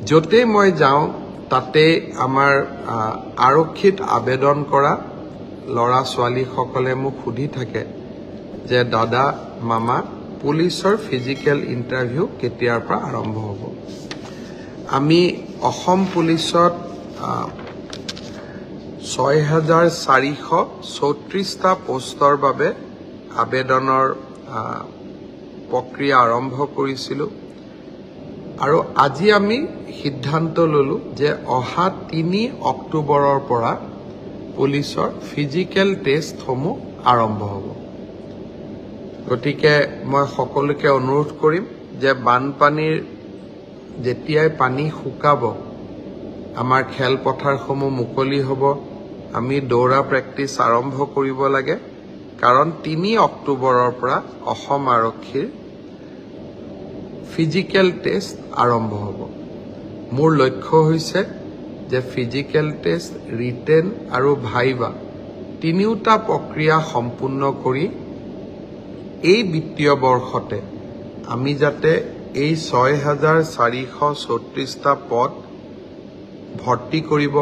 যতে মই যাওঁ তাতে আমাৰ আৰক্ষীত আবেদন কৰা লৰা ছোৱালী সকলে মোক সুধি থাকে যে দাদা মামা পুলিচৰ ফিজিক্যাল ইন্টাৰভিউ কেতিয়াৰ পৰা আৰম্ভ হ'ব আমি অসম পুলিচত 6434টা পোষ্টৰ বাবে আবেদনৰ প্ৰক্ৰিয়া আৰম্ভ কৰিছিলো আৰু আজি আমি সিদ্ধান্ত ললো যে অহা 3 অক্টোবৰৰ পৰা পুলিচৰ ফিজিক্যাল টেষ্ট সমূহ আৰম্ভ হ'ব গতিকে মই সকলোকে অনুৰোধ কৰিম যে বানপানীৰ যেতিয়াই পানী শুকাব আমাৰ খেল পথাৰসমূহ মুকলি হ'ব আমি দৌৰা প্ৰেক্টিছ আৰম্ভ কৰিব লাগে কাৰণ 3 অক্টোবৰৰ পৰা অসম আৰক্ষীৰ ফিজিক্যাল টেষ্ট আৰম্ভ হ'ব মোৰ লক্ষ্য হৈছে যে ফিজিক্যাল টেষ্ট ৰিটেন আৰু ভাইবা তিনিওটা প্ৰক্ৰিয়া সম্পূৰ্ণ কৰি এই বিত্তীয় বৰ্ষতে আমি যাতে এই 6434টা পদ ভৰ্তি কৰিব